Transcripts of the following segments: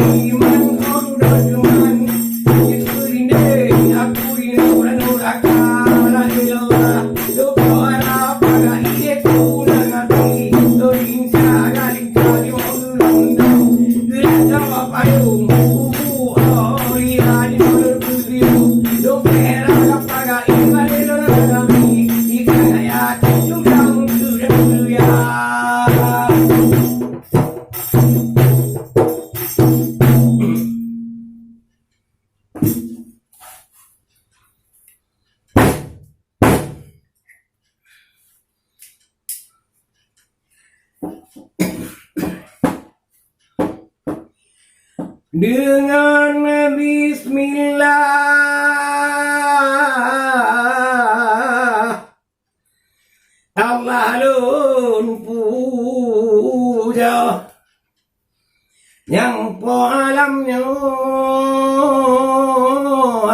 iman orang cuman itu ini aku ini orang akal ilah doa pada itu nanti doa kali kali orang gerak apa yung oh iya di beriu doa pada iman kami ikan ayat jumlah sudah ya. Dengan bismillah Allah lun puja yang po alamnya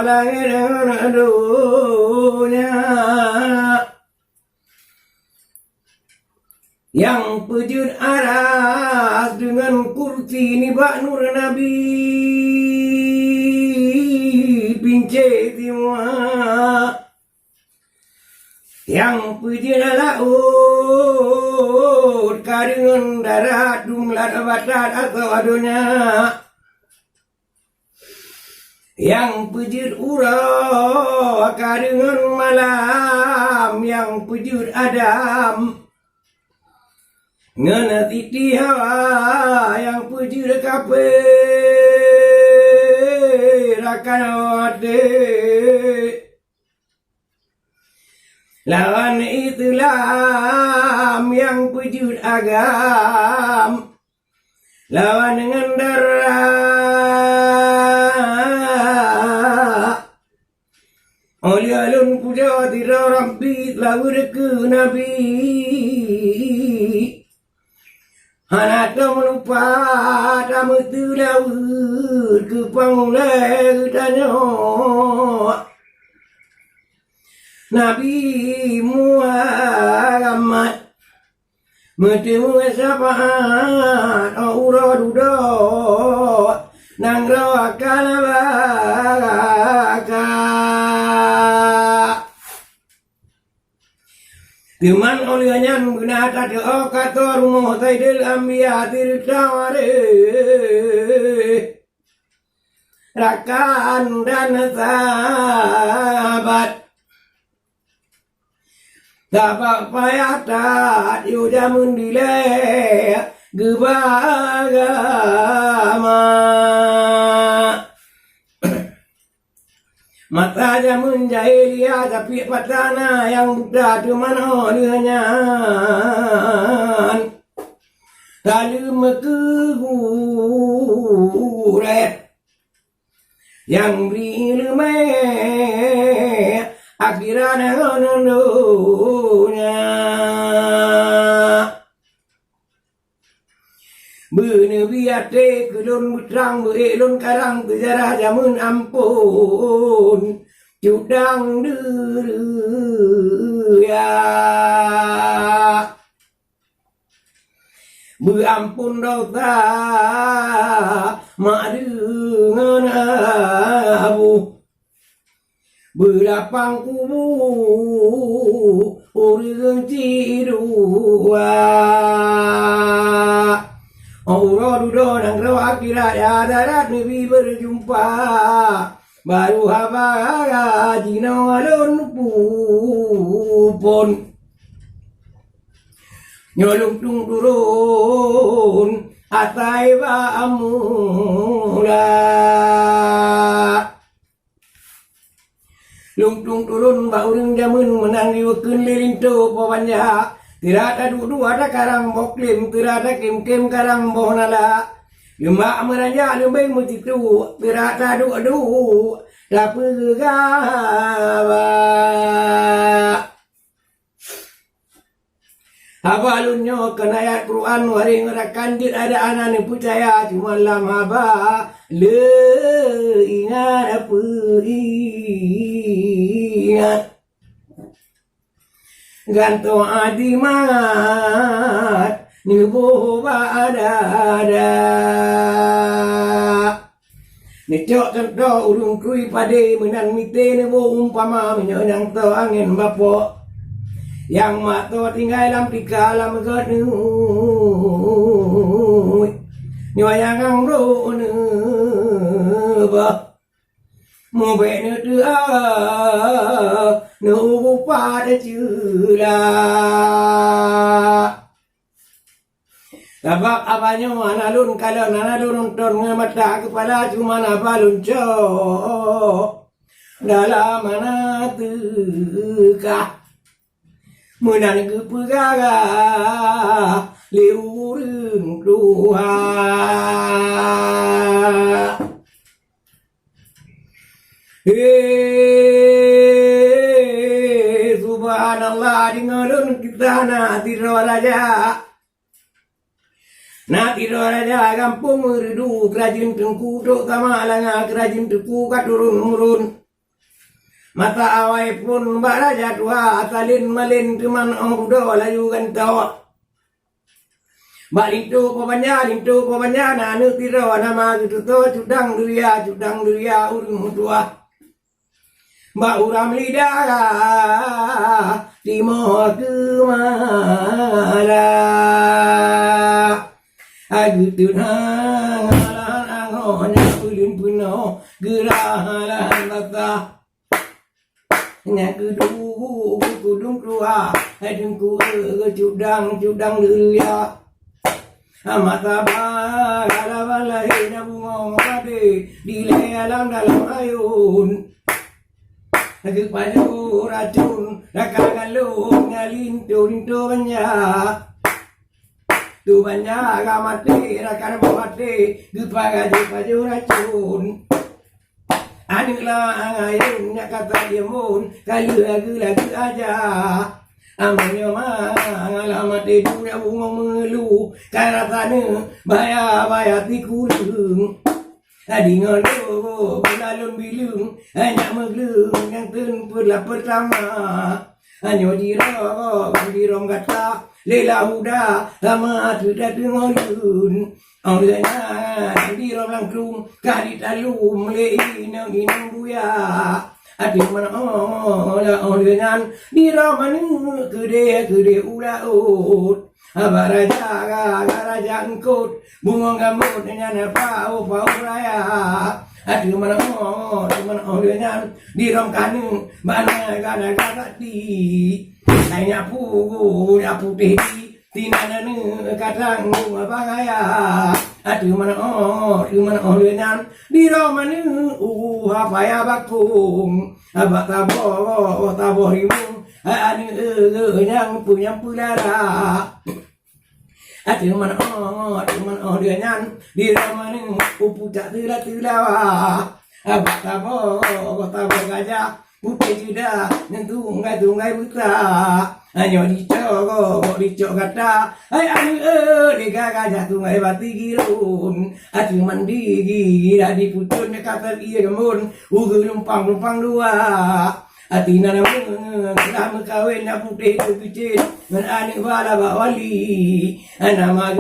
lahir dunia yang pujud aras dengan kursi nibak nur nabi pince timua yang pujud laut karingan darat dumlat abatat atau adonya yang pujud urah karingan malam yang pujud adam ngana titi hawa yang puji kape rakan wate lawan Islam yang puji agam lawan dengan darah oleh alun puja tidak rambi lawur ke nabi anak melupa tamu terlalu ke pangulai tanya Nabi Muhammad Metimu sapahat aura duda nang rawa kalabaka Timan olehnya menggunakan doa kata rumah taidil ambiya tirtaware rakan dan sahabat dapat payah tak yuda mendilai gebagama mata jamun jahiliyah tapi patana yang buddha cuman olehnya dalam kegure yang berilmu akhirat dunia Benebiate kelun mutrang beelun karang kejarah jamun ampun cudang dulu ya Beampun dosa mak dengan abu Berlapang kubu urang cidua Aura duda nang rawa akhirat ya darat Nabi berjumpa baru haba jina alun pupon nyolong tung turun atai ba amula lungtung turun ba urang jamun menang diwekeun liring teu pabanja tidak ada duduk ada karang moklim, tidak ada kim-kim karang bohnala. Yumak meranja lebih mutitu, tidak ada duduk, tapi gawa. Abalunyo kenayat Quran waring rakandit ada anak ni percaya cuma lam haba le ingat apa ingat. Gantung adimat ni boba ada Necok contoh urung kui pade menang mite ne bo umpama menyang to angin bapo yang mato tinggal lam pika lam gadu nyoyang ang ro ne ba mo be ne tu a no pa de chu la Tabak abanya manalun kalau nanalun ton ngamata kepala cuma nabalun co dalam mana teka munan kepegaga liurung dua subhanallah dingalun kita na tiraraja na tiraraja kampung redu kerajin tengku tok kamalanga kerajin tengku katurun murun mata awai pun baraja tua atalin malin teman omdo layu gantau balintu pabanya na nu tiro nama gitu to cudang duria urung tua mbak uram lidah timo kemala agutu nang angonya ulun puno gerahan bata nya kudung keluar hadungku cudang dulu ya mata bala hina bunga pade di dalam ayun padu racun rakagalung ngalintu banyak tu banyak mati rakan mati gepaga paju racun anulah ayun kata dia mun kalu lagu aja amanya ngalamat dunia bunga melu karatane baya tikulung adi ngalo belalun bilung hanya meglung yang tempur lah pertama hanya dirong kata lela huda lama sudah tengolun Aulanya dirong langklung kali talum lei nang buya adi mana aulanya dirong manu gede ulaut abaraja angkut bunga gambut nyana pau raya adi mana aulanya dirong kanu mana gada di hanya putih tinananu kadang bagaya adu mana lenan di romanu apa ya bakung tabo rimu anu yang punya pulara adu mana lenan di romanu pucak tila tabo gajah putih juga tunggai buta hanya dicok kata anu digaga jatuh bati girun atu mandi gira di pucun kata dia gemun numpang dua atina namun selama kawin putih picit men anu bala wali nama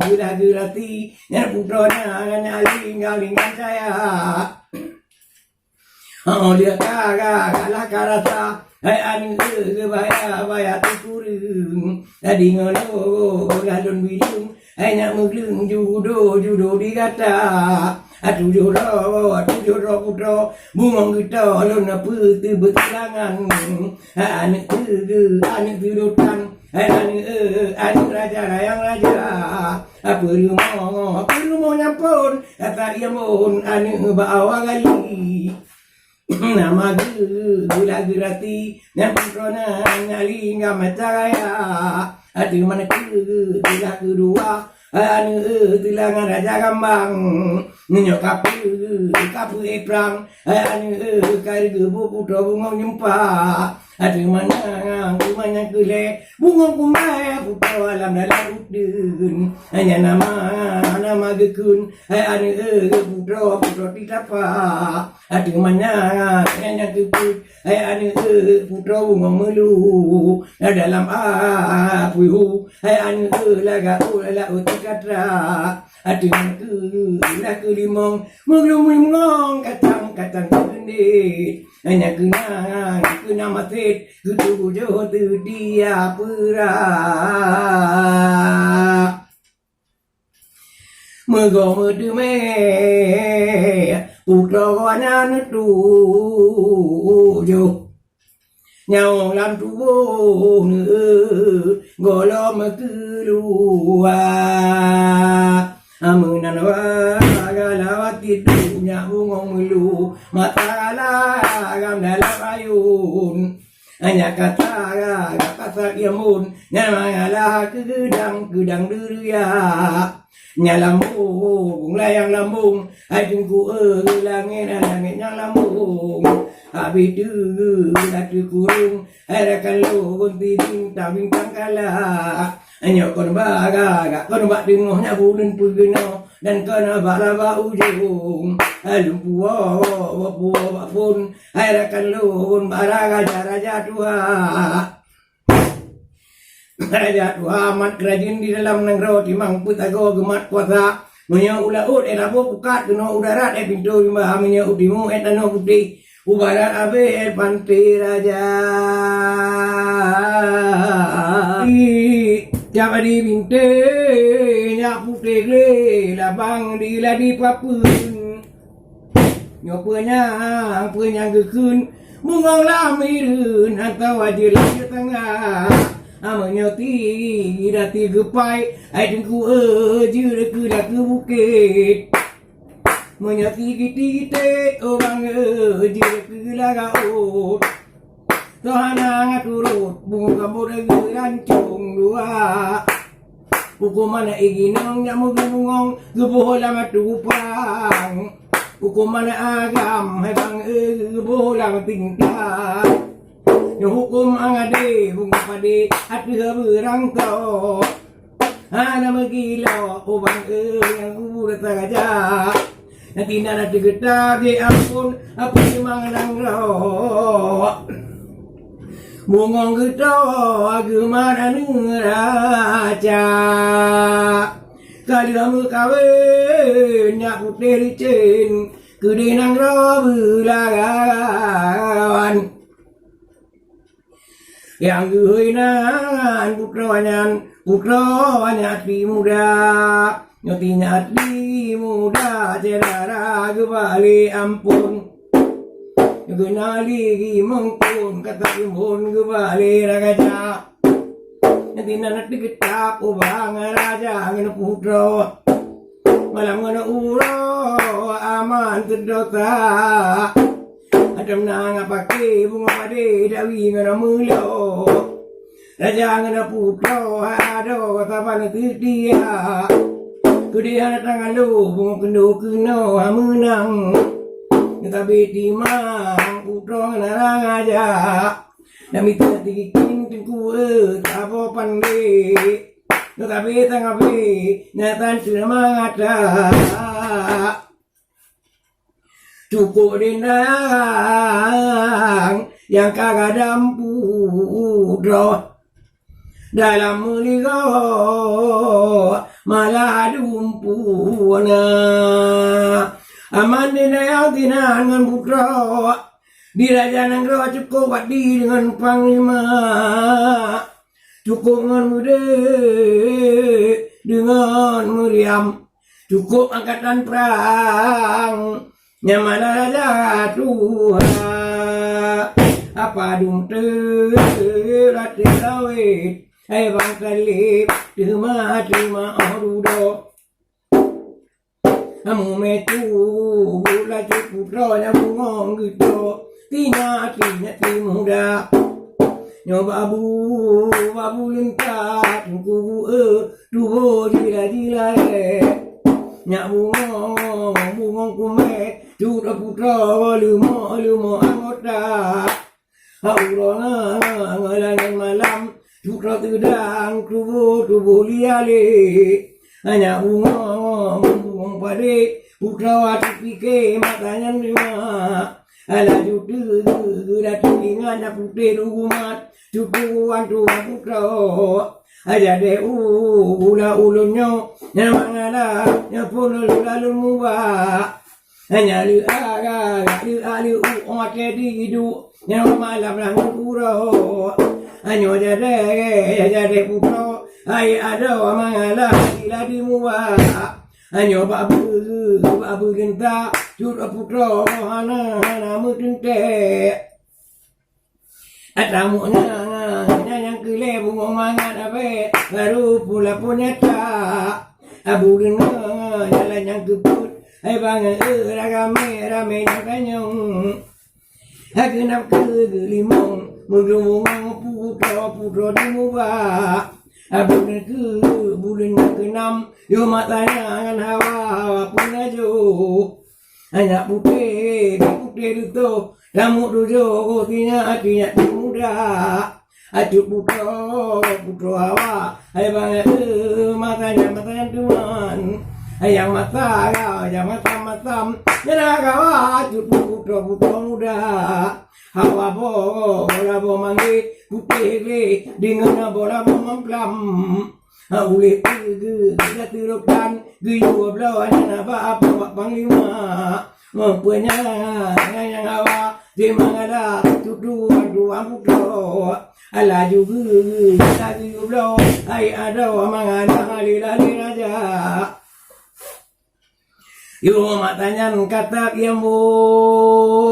gerati yang putranya ngaling saya dia kalah karata anu baya tukurung tadi ngono galon bilung hanya meglung judo digata atu joro putro bungong kita lon putih betulangan anu dudutan anu raja perumo nyampun kata dia mohon anu bawa gali nama gula gerati yang putrona nyali ngamataya adu mana gula kedua anu tilangan raja gambang nyok kapu eprang anu kari gebu putra bunga nyempa Ati manang kumanya kule bungong kumaya putra alam dalam udun hanya nama gekun ane putra tidak apa ati manang hanya keput ane putra bungong melu dalam apu ane laga ula utikatra ati manku laku limong mengong katang kendit hanya kena mati kudu jodoh dia pura mego me putra anak tu jo nhau làm tu vô nữa golo mà cứ lua amunan wa galawati dunya bungong melu matala gam dalam ayun hanya kata iamun nyamangala gedang dulu ya nyalambung layang lambung adinku langit yang lambung habis tu latu kurung ada kalau gunting bintang kala hanya kon baga kon bak dengohnya bulan pugeno dan kena balaba ujung lumpuo pun ada kalau baraga raja tua raja tua amat kerajin di dalam negeri timang putago gemat kuasa punya ulaut erabo pukat kena udara pintu lima punya udimu etano putih ubarat abe pantai raja Java di binte nyak putih le labang di ladi papun nyopanya gekun mungong lamirun atau wajir lagi tengah menyoti dati gepai ai tengku jur ke bukit menyoti giti orang jur ke lagaut Tuhana turut bunga kamu rancung dua hukuman iginong nyamuk bungong gebuh lama tupang hukuman agam hebang gebuh lama tingkah hukum angade bunga pade hati berang to ana megilo ubang yang udah tagaja nanti nana digetar di ampun apa mangang ro Mungong kita agama raja Kaliamu kawin nyak putih licin Kedinang roh belagan Yang gehinan putra hati muda Nyotinya hati muda Cedara kebalik ampun Genali mengkun kata imun kebalik raja nanti nanak diketap ubang raja ngena putra malam ngena uro aman terdota ada menang pakai bunga pade dawi ngena mulo raja ngena putra ada kata mana dia kedia tangan lu bunga keno menang tapi di mang putra narang aja nami tadi king tengku apa pandai tapi tangapi nyatan sudah mangata cukup dendang yang kagak dampu putra dalam meligo malah dumpuana aman dinayang tinangan putra di raja negara cukup wadi dengan panglima cukup dengan muda dengan meriam cukup angkatan perang nyamana raja Tuhan apa dumte rati lawit bang kalip terima arudo Amu metu gula putra yang bungong gitu tinya muda nyoba abu lengkat kubu dubo jila nyak bungong kume juda putra lumo anggota haurona ngalangan malam putra tedang tubuh liale hanya bunga pade putra wati pike matanya lima ala jutu telinga na putih rumat cukuan tua putra aja de ulunnya nyamangala nyapun lalu muba hanya lu oke di hidup yang malam lang puro hanya jadi puro ay ada mangala di muba hanya babu genta sudah putro hana mutinte atamunya yang kile bunga mangan abe baru pula punyata abu genta jalan yang kebut ay bang rame yang kanyong hagenap ke limong mudumung putro di muba abu ke bulan ke-6 yo matanya ngan hawa pun ajo hanya putih itu rambut dojo tinya muda ajuk putro hawa ay bang matanya tuan yang mata nyeragawa ajuk putro muda hawa bola manggi putih dengan bola memplam Uli kita tirukan Giyu belawanya apa panglima mempunya yang hawa di mangala dua putro ala juga kita giyu belaw ay ada mangala halilali raja yo matanya kata kiamun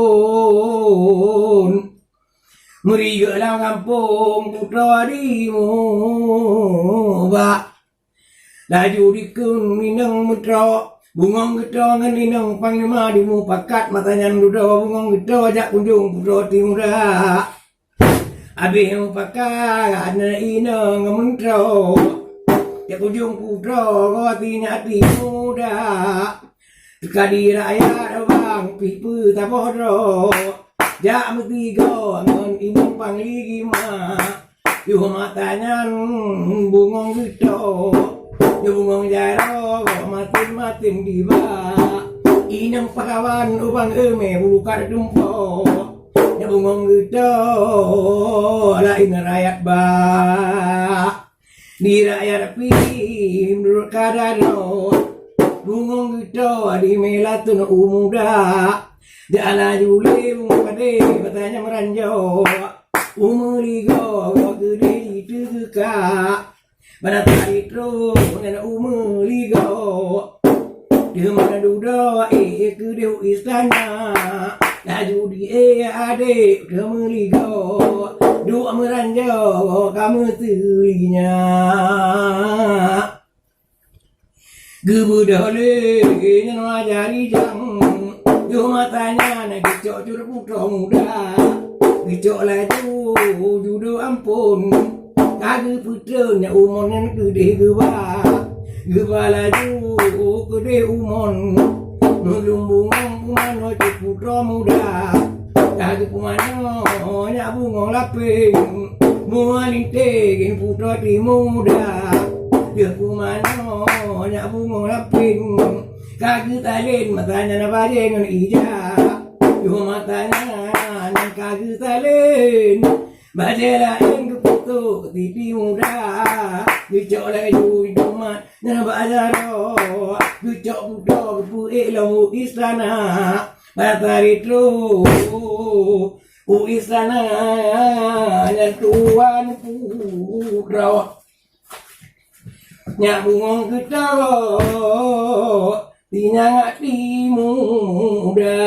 Meriga lang kampung putra dimu ba laju dikun minang mutra bungong getong ninang panglima dimu pakat matanya duda bungong getong ajak kunjung putra timura abi yang pakat na inang mutra ya kunjung putra gotinya timuda kadi rakyat bang pipu tabodro ja metiga ngon inung panglima yo matanya bungong gitu yo bungong jaro matin diba inang pakawan ubang bulukan dumpo yo bungong gitu lain rakyat ba di rakyat pi menurut kadano bungong gitu di melatun umuda Jala juli mungkade batanya meranjau umuligo gede itu ka pada tari tro dengan umuligo di mana duda gede istana laju di ade umuligo dua meranjau kamu tulinya gebudale nyen jari jang yo matanya na gicok jur putra muda gicok laju judo ampun kage putra nya umon gede geba laju gede umon nulumbung kumano putra muda kage kumano nya bungong laping mualing tegen putra timuda dia kumano nya bungong laping kage talen matanya na bajengan ija yo matanya na kage talen bajela yang keputu titi muda gicok laju cuma na bajaro gicok budo bu elo istana batari tro istana yang tuan putra nya bungong ketawa Tinya muda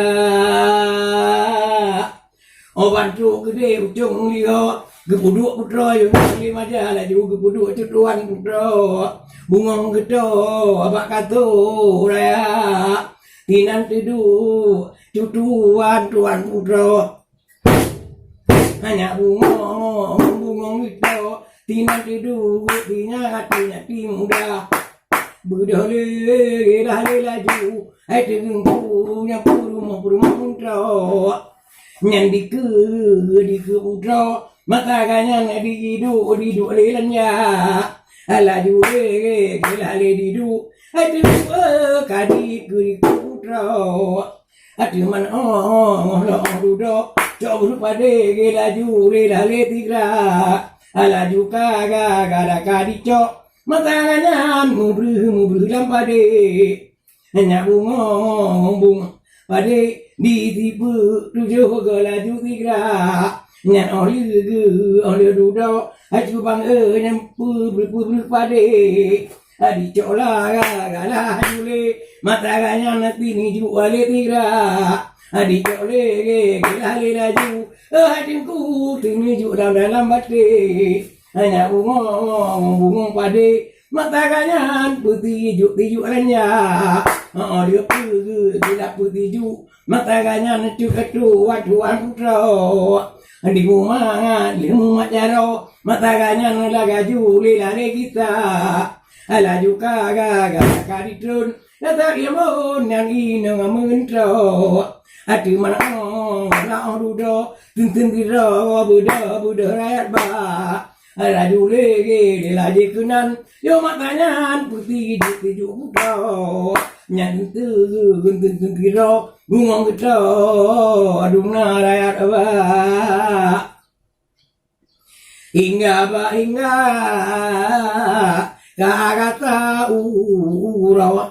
bantu gede ujung liyo gepuduk putra yo lima jala juga gepuduk cutuan putra bungong gedo abak katu raya tinan tidu cutuan tuan putra hanya bungong gedo tinan tidu tinya muda Budale laju, ay tingin punya puruma putra. nyan di ke putra mata kanyan di du lelanya ala du le le di du adu kadi ke di putra adu man lo du do coba pada laju le tigra ala du kaga gara kadi cok mata kanyan mubru lampade hanya bunga pada di tipu tujuh laju tiga nyan oli dudo aju bang nyampu berpur pada adi cola gala jule mata ganya nanti ni ju ale tiga adi cole gala laju adinku tini ju dalam bate hanya bunga pada mata ganya putih ju lanya dia tidak putih ju mata ganya nanti ketu waduan putra di rumah jaro mata ganya laga juli lari kita ala juga gaga ditun kata dia mon yang ini ngamentro ati mana la rudo tintin diro buda rakyat ba ala juli lagi kenan yo matanya putih ju putra nyantu guntung kiro bungong kiro aduh rakyat apa hingga kata urawa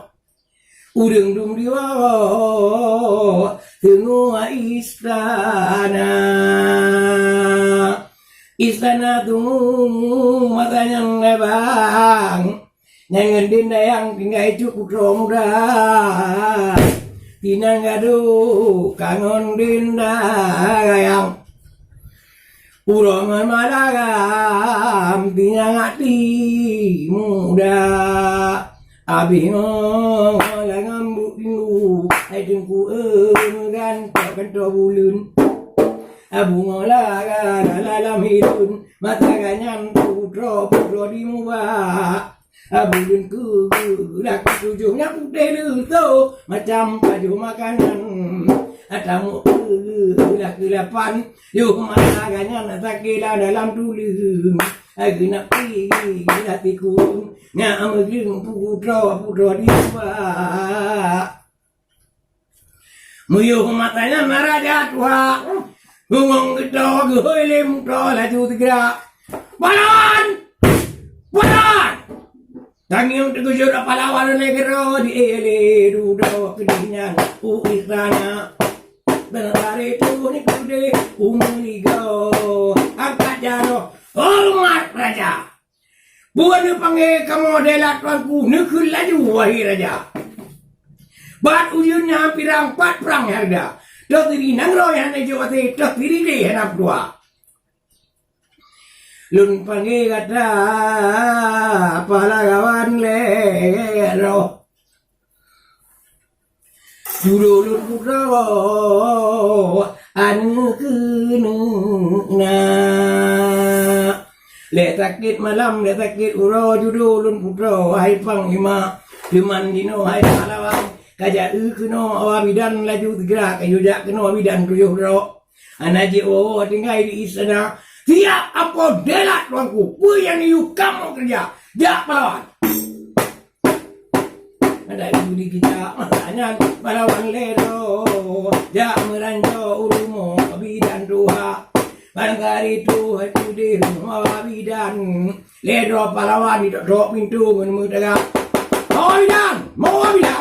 udeng dung diwa tengua istana tunggu matanya lebang Jangan dinda yang tinggal cukup romda Tinang gadu kangon dinda yang Urongan madagam tinang hati muda Abi ngolangam bukinu Aidinku enggan kan bulun Abu ngolaga dalam hidun Mata ganyan putro di muba Abulun ku dak tujuhnya putih luto macam baju makanan atamu gelap-gelapan yuk makannya tak kira dalam tulung agak pergi hatiku ngamegin putra di bawah muyuh matanya maraja tua ngomong gedor gehoilem to laju tiga balon Tangiung tegujur pahlawan negero di ele dudo kedinyan istana benari tu ni kude umuligo angkat jano hormat raja bukan panggil kamu delat tuanku nekul laju wahai raja bat ujungnya hampir 4 perang harga dok diri nangro yang nejawati dok diri deh henap dua Lun panggil kata pahlawan lero Juru lun putra anu kenuna Le sakit malam le sakit uro juru lun putra hai panglima Liman dino hai pahlawan kaja keno awabidan laju tiga kayu jak keno awabidan tuyuh ro Anaji tinggal di istana Tiap apa delat tuanku, yang you kamu kerja, jak pahlawan. Ada judi kita, makanya pahlawan lero, jak meranjo urumo, bidan tuha. Barangkali tuha itu di rumah bidan, lero pahlawan di dok pintu menemu mau bidan.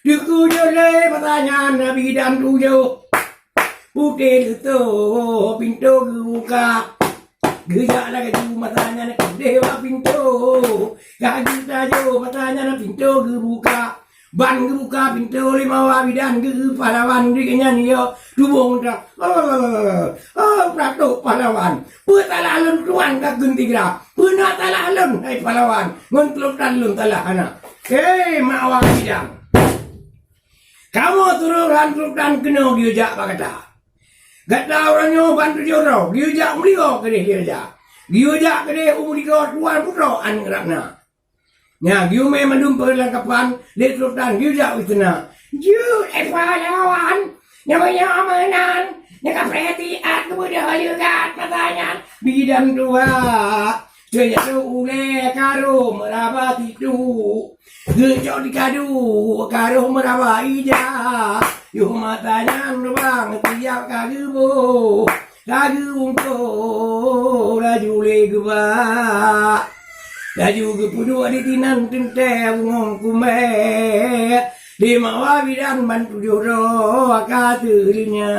Dikujo le pertanyaan bidan tujuh. Putih itu pintu buka Gejak lah kaju matanya nak dewa pintu Kaki tajo matanya nak pintu buka Ban buka pintu lima wabidan ke pahlawan di kenyan yo Dubung tak pratuk pahlawan Putalalun tuan kakun tigra Puna talalun hai pahlawan Ngontluk talun talah anak mak wabidan Kamu turun truk dan kena gejak pakata Gata orangnya bantu jorok, giujak umligo kene dia. Giujak kene umligo tuan putra an ngerakna. Nya giu me mandum perlengkapan letrutan giujak istana. Ju pahlawan namanya amanan Nyaka perhatian kemudian halikan pertanyaan bidang dua. Jaya ule karo meraba tidu Gejok di kadu karo meraba ija Yuh matanya bang tiap kagubo Kagubungko laju legeba Laju kepudu aditinan tinte bungong kume Di mawa bidang bantu jodoh katurinya